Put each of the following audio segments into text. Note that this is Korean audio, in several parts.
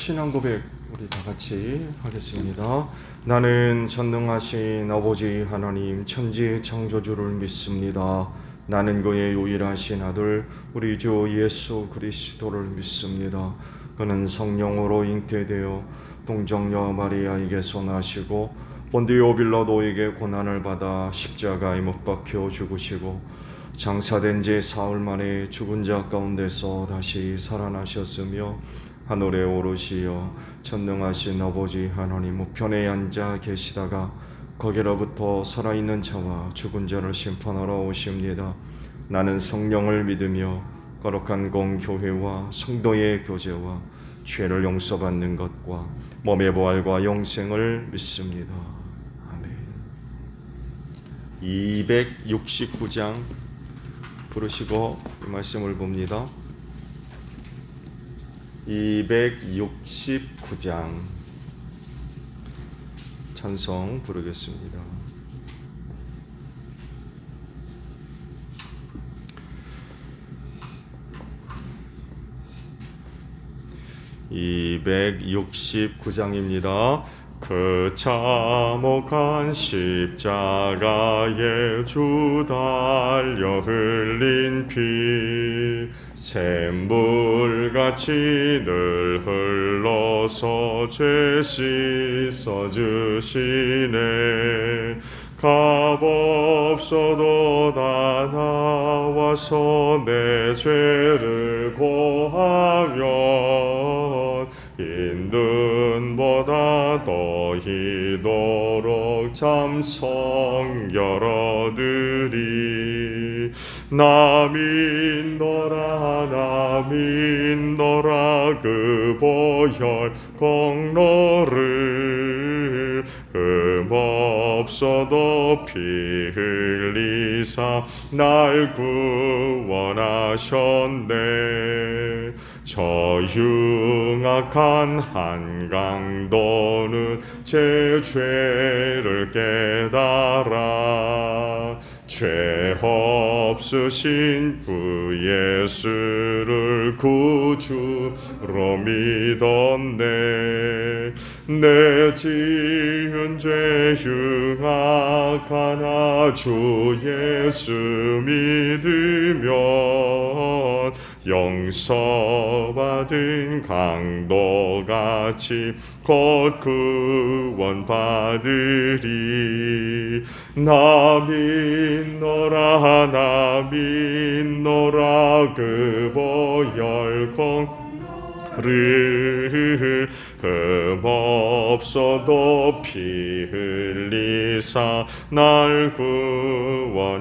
신앙 고백 우리 다 같이 하겠습니다. 나는 전능하신 아버지 하나님 천지 창조주를 믿습니다. 나는 그의 유일하신 아들 우리 주 예수 그리스도를 믿습니다. 그는 성령으로 잉태되어 동정녀 마리아에게서 나시고 본디오 빌라도에게 고난을 받아 십자가에 못 박혀 죽으시고 장사된 지 사흘 만에 죽은 자 가운데서 다시 살아나셨으며 하늘에 오르시어 전능하신 아버지 하나님 우편에 앉아 계시다가 거기로부터 살아있는 자와 죽은 자를 심판하러 오십니다. 나는 성령을 믿으며 거룩한 공교회와 성도의 교제와 죄를 용서받는 것과 몸의 부활과 영생을 믿습니다. 아멘. 269장 부르시고 이 말씀을 봅니다. 269장 찬송 부르겠습니다. (269장입니다) 그 참혹한 십자가에 주 달려 흘린 피 샘물같이 늘 흘러서 죄 씻어주시네. 값없어도 다 나와서 내 죄를 고하면 인눈보다 더 희도록 참성 열어드리. 나 믿노라 그 보혈 공로를 없어도 피 흘리사 날 구원하셨네. 저 흉악한 한강도는 제 죄를 깨달아 죄 없으신 그 예수를 구주로 믿었네. 내 지은 죄 흉악하나 주 예수 믿으면 용서받은 강도같이 곧 구원 받으리. 나 믿노라 그 보혈 공로를 없어도 피 흘리사 날 구원하셨네.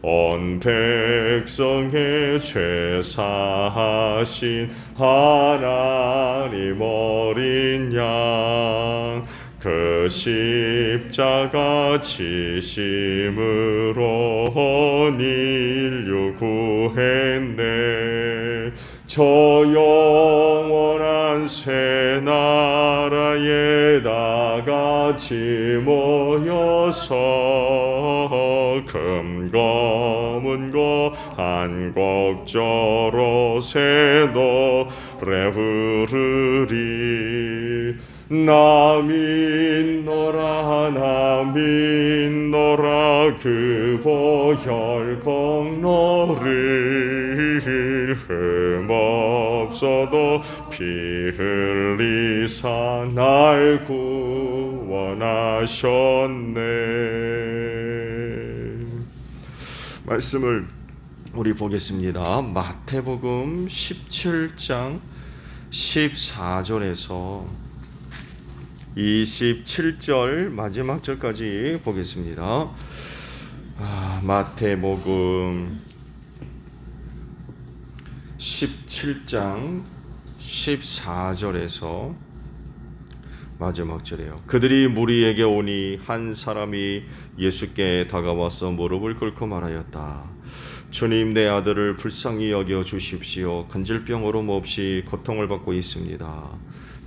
온 백성의 죄 사하신 하나님 어린 양 그 십자가 지심으로 온 인류 구했네. 저 영원한 새 나라에 다 같이 모여서 금검은고 한곡조로 새 노래 부르리. 나 믿노라 그 보혈 공로를 흠없어도 피 흘리사 날 구원하셨네. 말씀을 우리 보겠습니다. 마태복음 17장 14절에서 27절 마지막 절까지 보겠습니다. 마태복음 17장 14절에서 마지막 절이에요. 그들이 무리에게 오니 한 사람이 예수께 다가와서 무릎을 꿇고 말하였다. 주님, 내 아들을 불쌍히 여겨 주십시오. 근질병으로 몹시 고통을 받고 있습니다.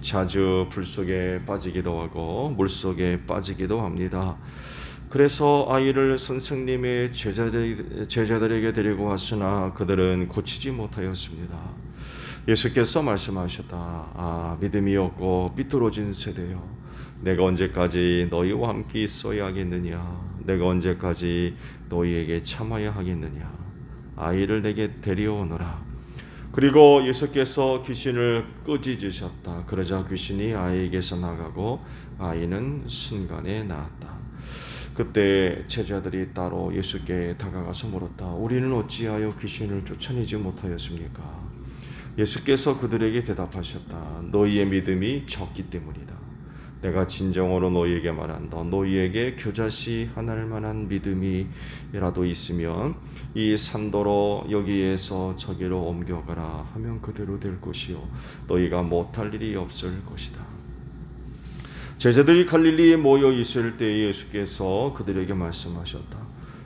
자주 불 속에 빠지기도 하고 물 속에 빠지기도 합니다. 그래서 아이를 선생님의 제자들에게 데리고 왔으나 그들은 고치지 못하였습니다. 예수께서 말씀하셨다. 믿음이 없고 삐뚤어진 세대여, 내가 언제까지 너희와 함께 있어야 하겠느냐? 내가 언제까지 너희에게 참아야 하겠느냐? 아이를 내게 데려오너라. 그리고 예수께서 귀신을 꾸짖으셨다. 그러자 귀신이 아이에게서 나가고 아이는 순간에 나았다. 그때 제자들이 따로 예수께 다가가서 물었다. 우리는 어찌하여 귀신을 쫓아내지 못하였습니까? 예수께서 그들에게 대답하셨다. 너희의 믿음이 적기 때문이다. 내가 진정으로 너희에게 말한다. 너희에게 겨자씨 하나일 만한 믿음이라도 있으면 이 산더러 여기에서 저기로 옮겨가라 하면 그대로 될 것이요 너희가 못할 일이 없을 것이다. 제자들이 갈릴리에 모여 있을 때 예수께서 그들에게 말씀하셨다.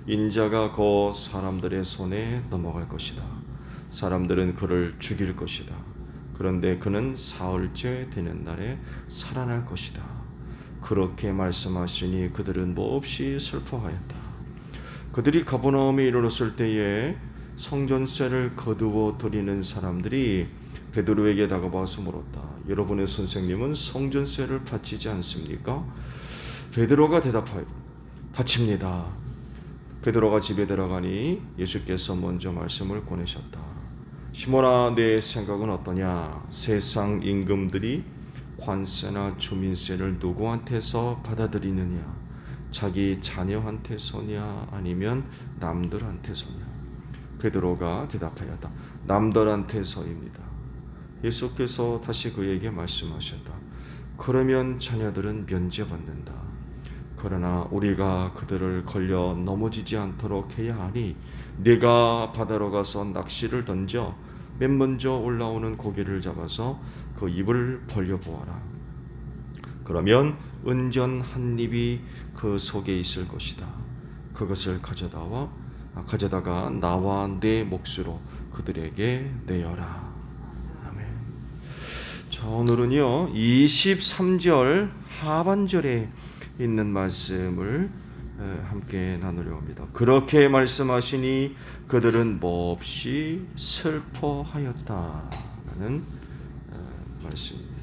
인자가 곧 사람들의 손에 넘어갈 것이다. 사람들은 그를 죽일 것이다. 그런데 그는 사흘째 되는 날에 살아날 것이다. 그렇게 말씀하시니 그들은 몹시 슬퍼하였다. 그들이 가버나움에 이르렀을 때에 성전세를 거두어 드리는 사람들이 베드로에게 다가와서 물었다. 여러분의 선생님은 성전세를 바치지 않습니까? 베드로가 대답하여 바칩니다. 베드로가 집에 들어가니 예수께서 먼저 말씀을 꺼내셨다. 시몬아, 내 생각은 어떠냐? 세상 임금들이 관세나 주민세를 누구한테서 받아들이느냐? 자기 자녀한테서냐 아니면 남들한테서냐? 베드로가 대답하였다. 남들한테서입니다. 예수께서 다시 그에게 말씀하셨다. 그러면 자녀들은 면제받는다. 그러나 우리가 그들을 걸려 넘어지지 않도록 해야 하니 네가 바다로 가서 낚시를 던져 맨 먼저 올라오는 고기를 잡아서 그 입을 벌려보아라. 그러면 은전 한 입이 그 속에 있을 것이다. 그것을 가져다가 나와 내 몫으로 그들에게 내어라. 아멘. 자, 오늘은요 23절 하반절에 있는 말씀을 함께 나누려 합니다. 그렇게 말씀하시니 그들은 몹시 슬퍼하였다라는 말씀입니다.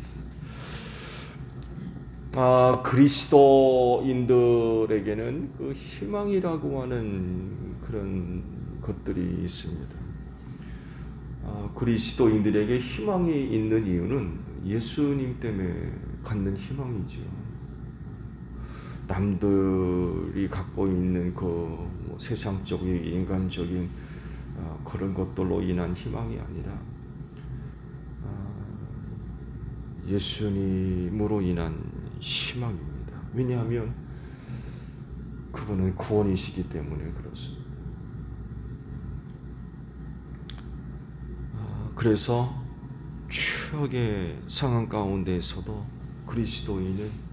그리스도인들에게는 그 희망이라고 하는 그런 것들이 있습니다. 그리스도인들에게 희망이 있는 이유는 예수님 때문에 갖는 희망이지요. 남들이 갖고 있는 그 세상적인 인간적인 그런 것들로 인한 희망이 아니라 예수님으로 인한 희망입니다. 왜냐하면 그분은 구원이시기 때문에 그렇습니다. 그래서 최악의 상황 가운데에서도 그리스도인은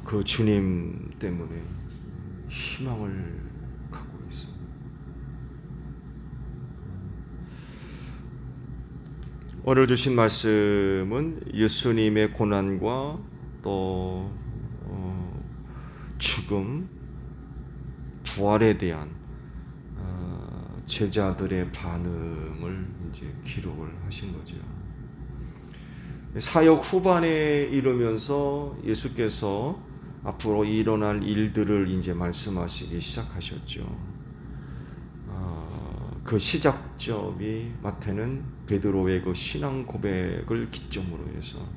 그 주님 때문에 희망을 갖고 있습니다. 오늘 주신 말씀은 예수님의 고난과 또 죽음, 부활에 대한 제자들의 반응을 이제 기록을 하신 거죠. 사역 후반에 이르면서 예수께서 앞으로 일어날 일들을 이제 말씀하시기 시작하셨죠. 그 시작점이 마태는 베드로의 그 신앙 고백을 기점으로 해서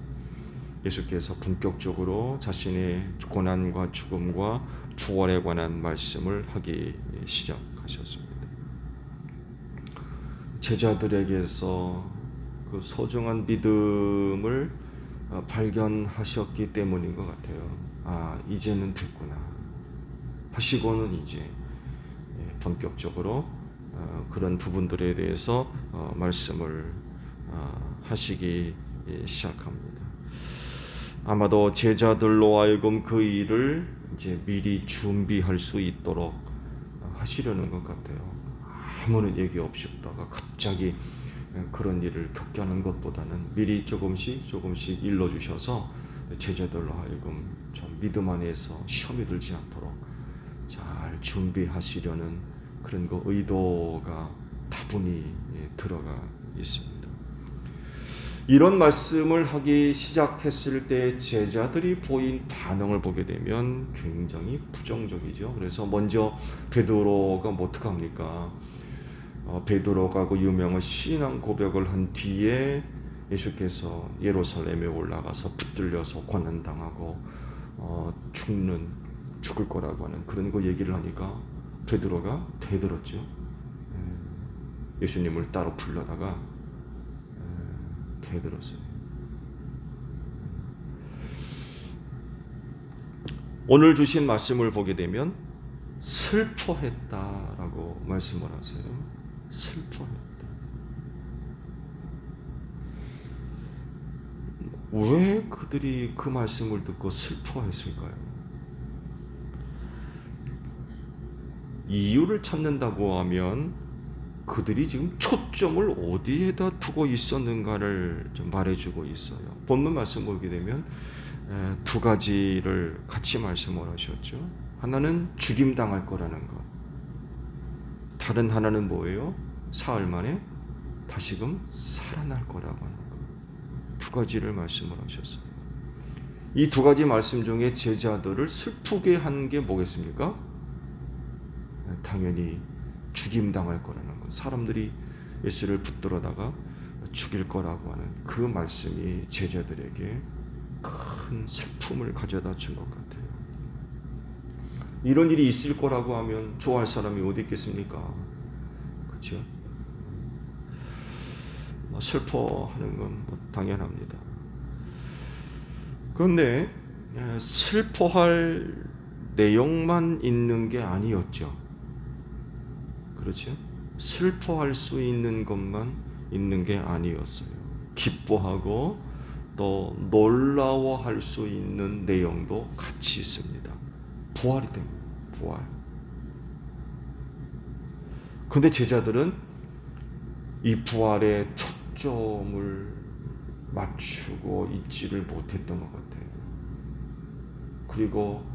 예수께서 본격적으로 자신의 고난과 죽음과 부활에 관한 말씀을 하기 시작하셨습니다. 제자들에게서 그 소중한 믿음을 발견하셨기 때문인 것 같아요. 이제는 됐구나 하시고는 이제 본격적으로 그런 부분들에 대해서 말씀을 하시기 시작합니다. 아마도 제자들로 하여금 그 일을 이제 미리 준비할 수 있도록 하시려는 것 같아요. 아무런 얘기 없이 없다가 갑자기 그런 일을 겪게 하는 것보다는 미리 조금씩 일러주셔서 제자들로 하여금 좀 믿음 안에서 시험이 들지 않도록 잘 준비하시려는 그런 그 의도가 다분히 들어가 있습니다. 이런 말씀을 하기 시작했을 때 제자들이 보인 반응을 보게 되면 굉장히 부정적이죠. 그래서 먼저 베드로가 뭐 어떡합니까? 베드로가 그 유명한 신앙 고백을 한 뒤에 예수께서 예루살렘에 올라가서 붙들려서 고난당하고 죽을 거라고 하는 그런 거 얘기를 하니까 베드로가 대들었죠. 예수님을 따로 불러다가 대들었어요. 오늘 주신 말씀을 보게 되면 슬퍼했다라고 말씀을 하세요. 슬퍼했다. 왜 그들이 그 말씀을 듣고 슬퍼했을까요? 이유를 찾는다고 하면 그들이 지금 초점을 어디에다 두고 있었는가를 좀 말해주고 있어요. 본문 말씀 보게 되면 두 가지를 같이 말씀을 하셨죠. 하나는 죽임당할 거라는 것. 다른 하나는 뭐예요? 사흘 만에 다시금 살아날 거라고 하는 것. 두 가지를 말씀을 하셨어요. 이 두 가지 말씀 중에 제자들을 슬프게 한 게 뭐겠습니까? 당연히 죽임당할 거라는 것. 사람들이 예수를 붙들어다가 죽일 거라고 하는 그 말씀이 제자들에게 큰 슬픔을 가져다 준 것 같아요. 이런 일이 있을 거라고 하면 좋아할 사람이 어디 있겠습니까? 그렇죠? 슬퍼하는 건 당연합니다. 그런데 슬퍼할 내용만 있는 게 아니었죠. 그렇죠? 슬퍼할 수 있는 것만 있는 게 아니었어요. 기뻐하고 또 놀라워할 수 있는 내용도 같이 있습니다. 부활이 됩니다. 부활. 그런데 제자들은 이 부활에 초점을 맞추고 있지를 못했던 것 같아요. 그리고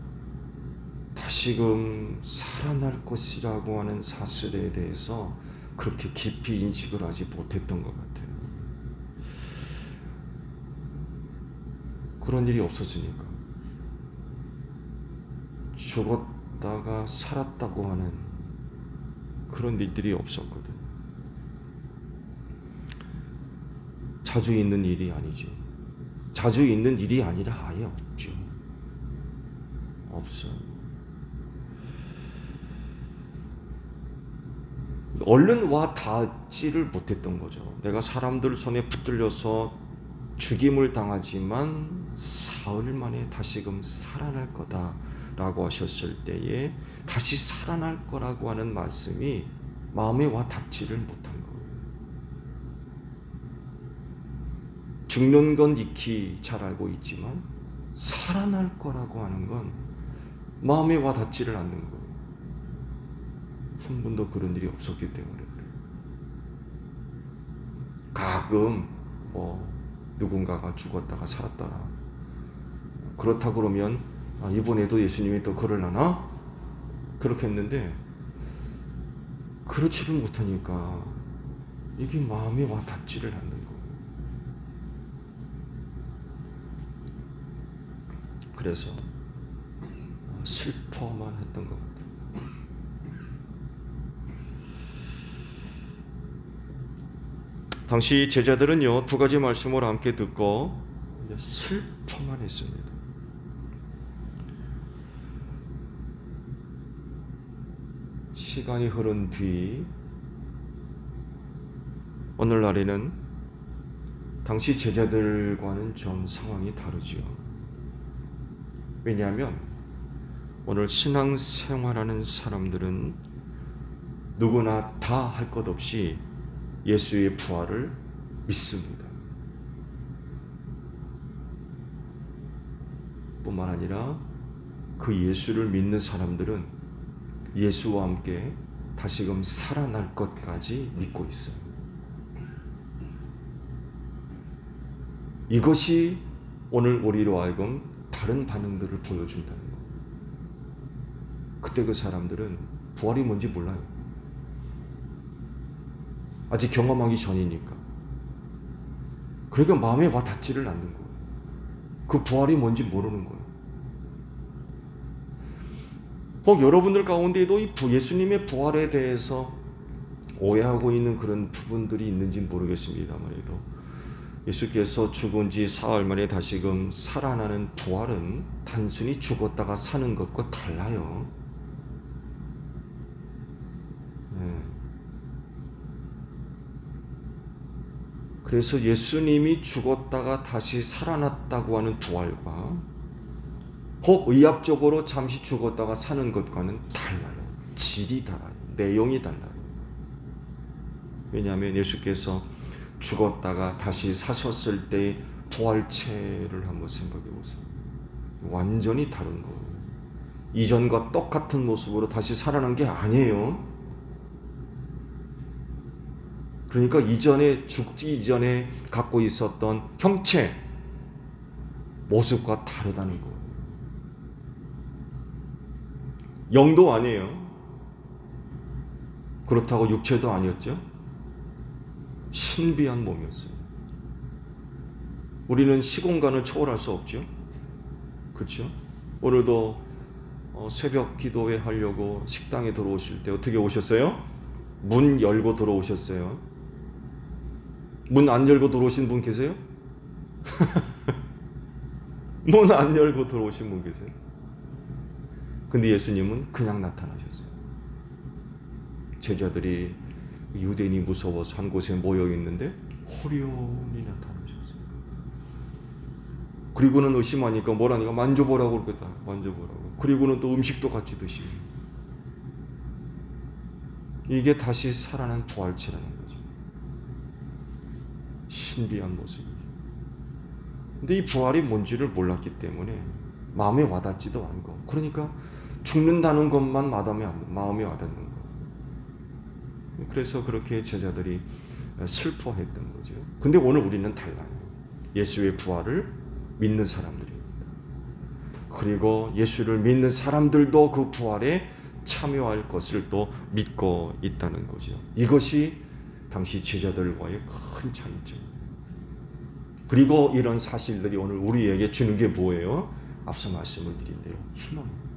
다시금 살아날 것이라고 하는 사실에 대해서 그렇게 깊이 인식을 하지 못했던 것 같아요. 그런 일이 없었으니까. 죽었다가 살았다고 하는 그런 일들이 없었거든. 자주 있는 일이 아니죠. 자주 있는 일이 아니라 아예 없죠. 없어요. 얼른 와 닿지를 못했던 거죠. 내가 사람들 손에 붙들려서 죽임을 당하지만 사흘 만에 다시금 살아날 거다라고 하셨을 때에 다시 살아날 거라고 하는 말씀이 마음에 와 닿지를 못한 거예요. 죽는 건 익히 잘 알고 있지만 살아날 거라고 하는 건 마음에 와 닿지를 않는 거예요. 한 번도 그런 일이 없었기 때문에 그래요. 가끔 누군가가 죽었다가 살았다. 그렇다 그러면 이번에도 예수님이 또 그러려나? 그렇게 했는데 그렇지를 못하니까 이게 마음에 와 닿지를 않는 거예요. 그래서 슬퍼만 했던 것 같아요. 당시 제자들은요, 두 가지 말씀을 함께 듣고 슬퍼만 했습니다. 시간이 흐른 뒤 오늘날에는 당시 제자들과는 좀 상황이 다르지요. 왜냐하면 오늘 신앙생활하는 사람들은 누구나 다 할 것 없이 예수의 부활을 믿습니다. 뿐만 아니라 그 예수를 믿는 사람들은 예수와 함께 다시금 살아날 것까지 믿고 있어요. 이것이 오늘 우리로 하여금 다른 반응들을 보여준다는 거예요. 그때 그 사람들은 부활이 뭔지 몰라요. 아직 경험하기 전이니까. 그러니까 마음에 와 닿지를 않는 거예요. 그 부활이 뭔지 모르는 거예요. 혹 여러분들 가운데에도 이 예수님의 부활에 대해서 오해하고 있는 그런 부분들이 있는지 모르겠습니다만에도 예수께서 죽은 지 사흘 만에 다시금 살아나는 부활은 단순히 죽었다가 사는 것과 달라요. 그래서 예수님이 죽었다가 다시 살아났다고 하는 부활과 혹 의학적으로 잠시 죽었다가 사는 것과는 달라요. 질이 달라요. 내용이 달라요. 왜냐하면 예수께서 죽었다가 다시 사셨을 때 부활체를 한번 생각해 보세요. 완전히 다른 거예요. 이전과 똑같은 모습으로 다시 살아난 게 아니에요. 그러니까 죽기 이전에 갖고 있었던 형체, 모습과 다르다는 거예요. 영도 아니에요. 그렇다고 육체도 아니었죠. 신비한 몸이었어요. 우리는 시공간을 초월할 수 없죠. 그렇죠? 오늘도 새벽 기도회 하려고 식당에 들어오실 때 어떻게 오셨어요? 문 열고 들어오셨어요. 문 안 열고 들어오신 분 계세요? 문 안 열고 들어오신 분 계세요? 근데 예수님은 그냥 나타나셨어요. 제자들이 유대인이 무서워서 한 곳에 모여 있는데 호련히 나타나셨어요. 그리고는 의심하니까 뭐라니까 만져보라고 그러겠다. 만져보라고. 그리고는 또 음식도 같이 드시고. 이게 다시 살아난 부활체라는 거죠. 신비한 모습이죠. 근데 이 부활이 뭔지를 몰랐기 때문에 마음에 와닿지도 않고, 그러니까 죽는다는 것만 마음에 와닿는 거. 그래서 그렇게 제자들이 슬퍼했던 거죠. 근데 오늘 우리는 달라요. 예수의 부활을 믿는 사람들입니다. 그리고 예수를 믿는 사람들도 그 부활에 참여할 것을 또 믿고 있다는 거죠. 이것이 당시 제자들과의 큰 차이점. 그리고 이런 사실들이 오늘 우리에게 주는 게 뭐예요? 앞서 말씀을 드린 대로 희망입니다.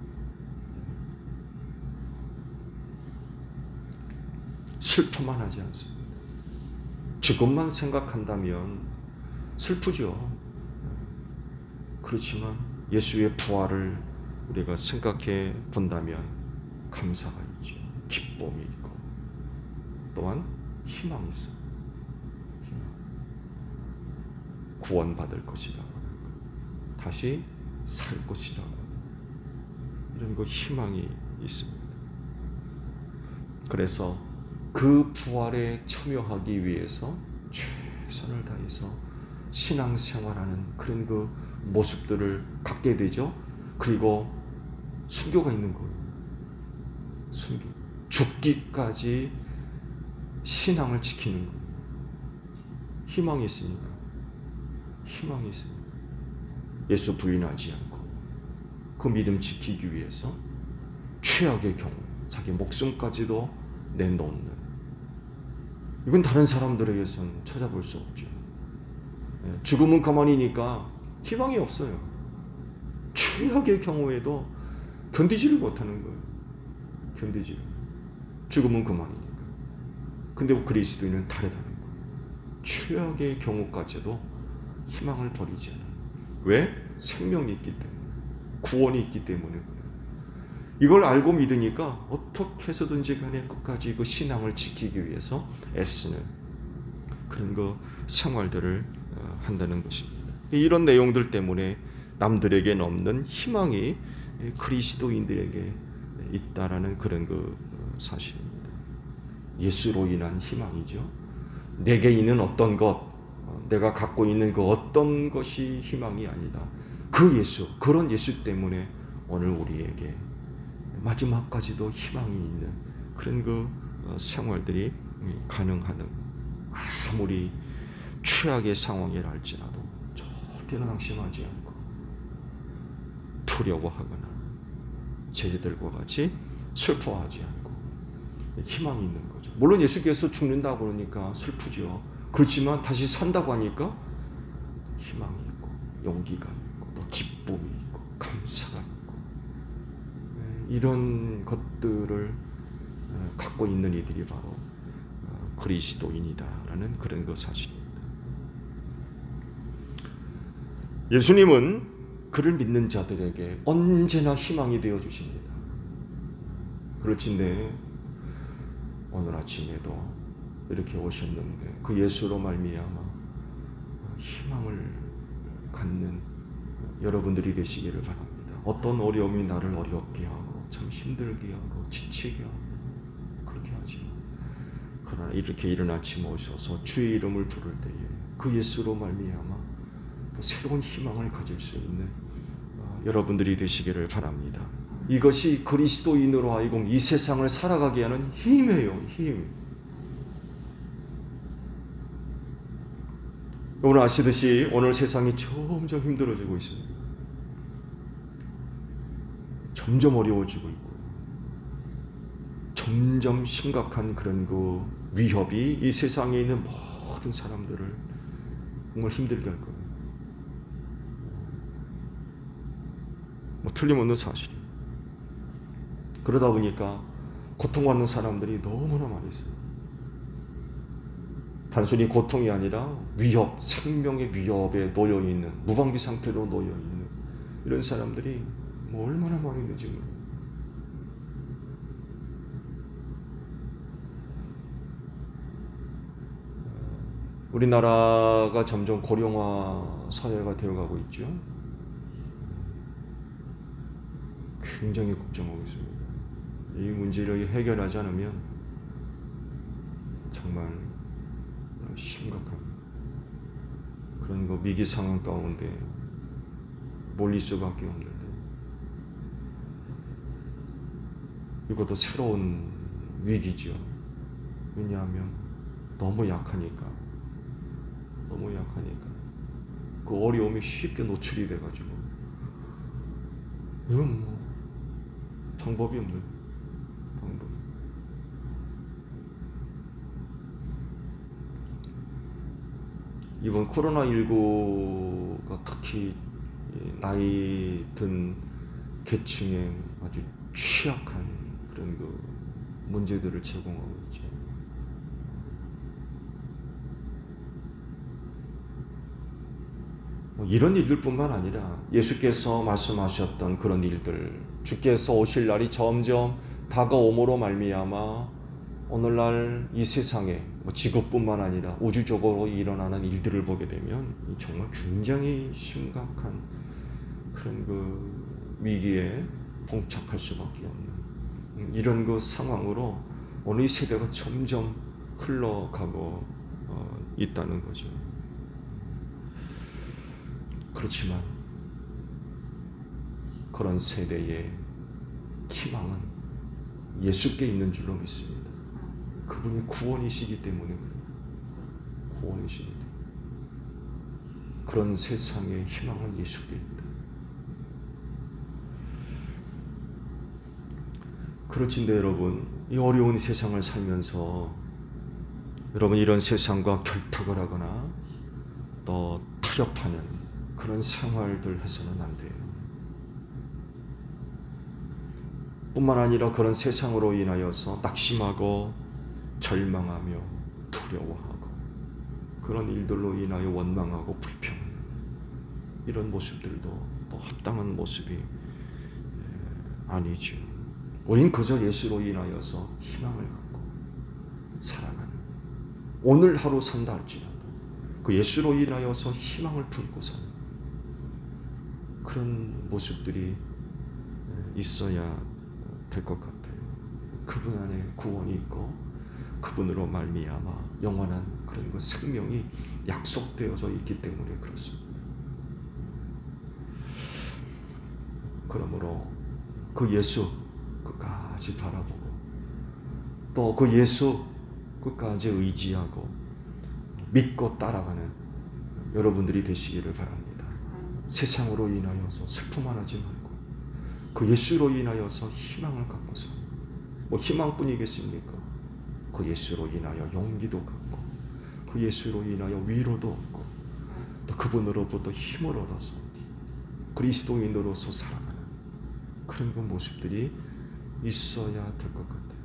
슬퍼만 하지 않습니다. 죽음만 생각한다면 슬프죠. 그렇지만 예수의 부활을 우리가 생각해 본다면 감사가 있죠. 기쁨이 있고 또한 희망이 있어요. 희망. 구원받을 것이라고 다시 살 것이라고 이런 거 희망이 있습니다. 그래서 그 부활에 참여하기 위해서 최선을 다해서 신앙생활하는 그런 그 모습들을 갖게 되죠. 그리고 순교가 있는 거예요. 순교. 죽기까지 신앙을 지키는 거예요. 희망이 있으니까. 희망이 있으니까. 예수 부인하지 않고 그 믿음 지키기 위해서 최악의 경우 자기 목숨까지도 내놓는, 이건 다른 사람들에게서는 찾아볼 수 없죠. 죽음은 가만히니까 희망이 없어요. 최악의 경우에도 견디지를 못하는 거예요. 견디지를. 죽음은 그만이니까. 근데 그리스도인은 다르다는 거예요. 최악의 경우까지도 희망을 버리지 않아요. 왜? 생명이 있기 때문에. 구원이 있기 때문에 그래요. 이걸 알고 믿으니까 어떻게 해서든지 간에 끝까지 그 신앙을 지키기 위해서 애쓰는 그런 그 생활들을 한다는 것입니다. 이런 내용들 때문에 남들에게는 없는 희망이 그리스도인들에게 있다라는 그런 그 사실입니다. 예수로 인한 희망이죠. 내게 있는 어떤 것, 내가 갖고 있는 그 어떤 것이 희망이 아니다. 그 예수, 그런 예수 때문에 오늘 우리에게 마지막까지도 희망이 있는 그런 그 생활들이 가능하는, 아무리 최악의 상황이라 할지라도 절대로 낙심하지 않고 두려워하거나 제자들과 같이 슬퍼하지 않고 희망이 있는 거죠. 물론 예수께서 죽는다고 그러니까 슬프죠. 그렇지만 다시 산다고 하니까 희망이 있고 용기가 있고 또 기쁨이 있고 감사가 있고 이런 것들을 갖고 있는 이들이 바로 그리스도인이다라는 그런 그 사실입니다. 예수님은 그를 믿는 자들에게 언제나 희망이 되어 주십니다. 그렇진데 오늘 아침에도 이렇게 오셨는데 그 예수로 말미암아 희망을 갖는 여러분들이 되시기를 바랍니다. 어떤 어려움이 나를 어렵게 하고 참 힘들게 하고 지치게 하고 그렇게 하지 그러나 이렇게 이른 아침 오셔서 주의 이름을 부를 때에 그 예수로 말미암아 또 새로운 희망을 가질 수 있는 여러분들이 되시기를 바랍니다. 이것이 그리스도인으로 하여금 이 세상을 살아가게 하는 힘이에요. 힘. 오늘 아시듯이 오늘 세상이 점점 힘들어지고 있습니다. 점점 어려워지고 있고 점점 심각한 그런 그 위협이 이 세상에 있는 모든 사람들을 정말 힘들게 할 거예요. 뭐 틀림없는 사실이에요. 그러다 보니까 고통받는 사람들이 너무나 많이 있어요. 단순히 고통이 아니라 위협, 생명의 위협에 놓여있는, 무방비 상태로 놓여있는 이런 사람들이 뭐 얼마나 많이 있는지 모르겠어요. 우리나라가 점점 고령화 사회가 되어가고 있죠. 굉장히 걱정하고 있습니다. 이 문제를 해결하지 않으면 정말 심각한 그런 거 위기 상황 가운데 몰릴 수밖에 없는데 이것도 새로운 위기죠. 왜냐하면 너무 약하니까 그 어려움이 쉽게 노출이 돼가지고 이건 뭐 방법이 없는 방법. 이번 코로나19가 특히 나이 든 계층에 아주 취약한 그런 그 문제들을 제공하고 있죠. 이런 일들뿐만 아니라 예수께서 말씀하셨던 그런 일들, 주께서 오실 날이 점점 다가옴으로 말미암아 오늘날 이 세상에 지구뿐만 아니라 우주적으로 일어나는 일들을 보게 되면 정말 굉장히 심각한 그런 그 위기에 봉착할 수밖에 없는 이런 그 상황으로 오늘 이 세대가 점점 흘러가고 있다는 거죠. 그렇지만 그런 세대의 희망은 예수께 있는 줄로 믿습니다. 그분이 구원이시기 때문에 그래요. 구원이시기 때문에. 그런 세상의 희망은 예수께 있다. 그렇진데 여러분, 이 어려운 세상을 살면서 여러분 이런 세상과 결탁을 하거나 또 타협하는 그런 생활들 해서는 안 돼요. 뿐만 아니라 그런 세상으로 인하여서 낙심하고 절망하며 두려워하고 그런 일들로 인하여 원망하고 불평 이런 모습들도 또 합당한 모습이 아니죠. 우린 그저 예수로 인하여서 희망을 갖고 살아가는 오늘 하루 산다 할지라도 그 예수로 인하여서 희망을 품고 사는 그런 모습들이 있어야 될 것 같아요. 그분 안에 구원이 있고 그분으로 말미암아 영원한 그런 그 생명이 약속되어져 있기 때문에 그렇습니다. 그러므로 그 예수 끝까지 바라보고 또 그 예수 끝까지 의지하고 믿고 따라가는 여러분들이 되시기를 바랍니다. 세상으로 인하여서 슬픔하지 말고 그 예수로 인하여서 희망을 갖고서 뭐 희망뿐이겠습니까? 그 예수로 인하여 용기도 갖고 그 예수로 인하여 위로도 얻고 또 그분으로부터 힘을 얻어서 그리스도인으로서 살아가는 그런 그 모습들이 있어야 될 것 같아요.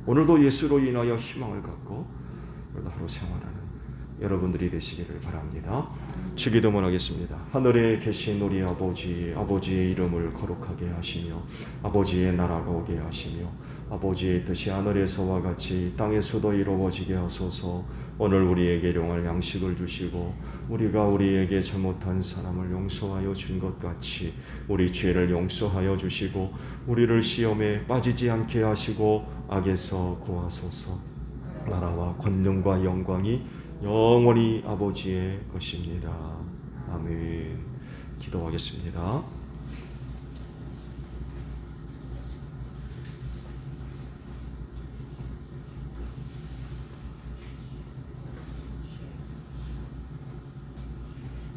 오늘도 예수로 인하여 희망을 갖고 오늘도 하루 생활하는 여러분들이 되시기를 바랍니다. 주기도문 하겠습니다. 하늘에 계신 우리 아버지, 아버지의 이름을 거룩하게 하시며 아버지의 나라가 오게 하시며 아버지의 뜻이 하늘에서와 같이 땅에서도 이루어지게 하소서. 오늘 우리에게 일용할 양식을 주시고 우리가 우리에게 잘못한 사람을 용서하여 준 것 같이 우리 죄를 용서하여 주시고 우리를 시험에 빠지지 않게 하시고 악에서 구하소서. 나라와 권능과 영광이 영원히 아버지의 것입니다. 아멘. 기도하겠습니다.